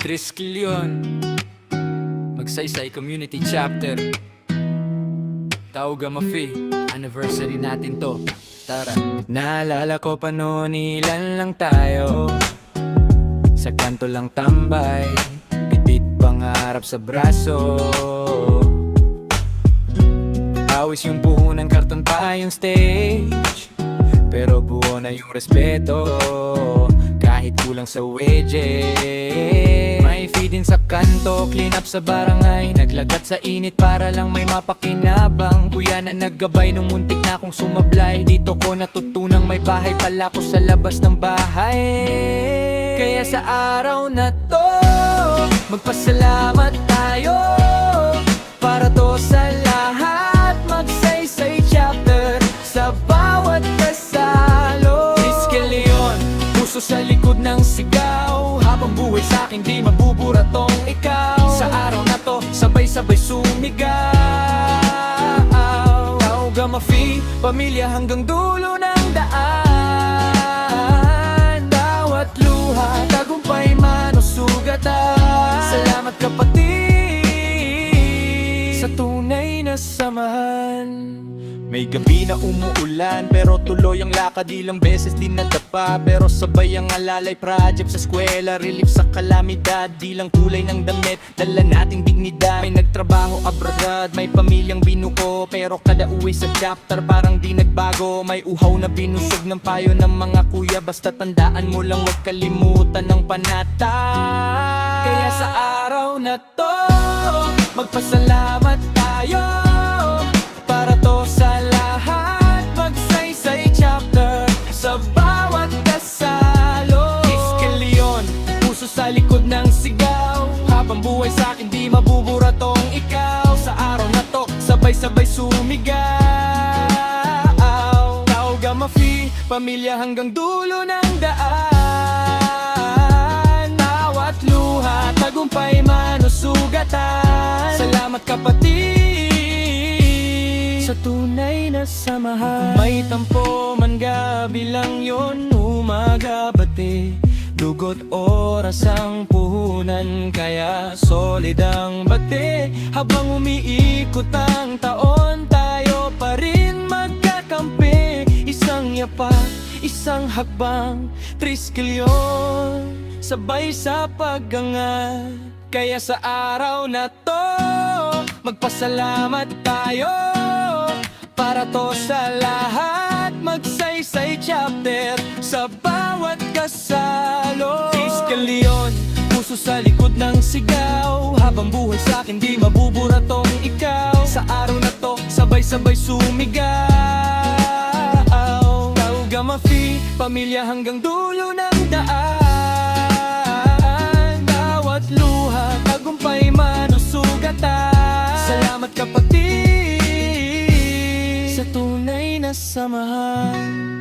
Triskelion Magsaysay Community Chapter Tauga Mafi, anniversary natin to. Tara. Naalala ko pa noon, ilan lang tayo, sa kanto lang tambay, bitbit pangarap sa braso. Awis yung puhunan, karton pa yung stage, pero buo na yung respeto, kahit kulang sa wedges. May feedin sa kanto, clean up sa barangay, naglagat sa init para lang may mapakinabang. Kuya na naggabay nung muntik na akong sumablay. Dito ko natutunang may bahay pala ko sa labas ng bahay. Kaya sa araw na to, magpasalamat tayo, para to sa lahat, magsaysay chapter sa bawat kasalo. Triskelion, puso sa likod ng sigaw, habang buhay sa'kin di mabubura tong ikaw. Sa araw na to, sabay-sabay sumigaw. Tauga Mafi, pamilya hanggang dulo ng daan. Bawat luha, tagumpay man o sugatan. Salamat kapatid sa tunay na samahan. May gabi na umuulan, pero tuloy ang lakad. Ilang beses din nadapa, pero sabay ang alalay. Project sa eskwela, relief sa kalamidad. Di lang kulay ng damit, dala nating dignidad. May nagtrabaho abroad, may pamilyang binuko, pero kada uwi sa chapter parang di nagbago. May uhaw na binusog ng payo ng mga kuya, basta tandaan mo lang, huwag kalimutan ng panatag. Kaya sa araw na to, magpasalamat tayo, para to sa lahat, magsaysay chapter sa bawat kasalo. Triskelion, puso sa likod ng sigaw, habang buhay sa'kin di mabubura tong ikaw. Sa araw na to, sabay-sabay sumigaw. Tauga Mafi, pamilya hanggang dulo ng daan. Bawat luha, tagumpay man o sugatan. Salamat kapatid sa tunay na samahan. May tampo man gabi lang yon, umaga bati, dugot oras ang puhunan, kaya solid ang bati. Habang umiikot ang taon, tayo pa rin magkakampi. Isang yapak, isang hakbang, Triskelion, sabay sa pag-angat. Kaya sa araw na to, magpasalamat tayo, para to sa lahat, magsaysay chapter sa bawat kasalo. Triskelion, puso sa likod ng sigaw, habang buhay sa'kin di mabubura tong ikaw. Sa araw na to, sabay-sabay sumigaw. Tauga Mafi, pamilya hanggang dulo ng daan. Bawat luha, tagumpay man o sugatan. Salamat kapatid sa tunay na samahan.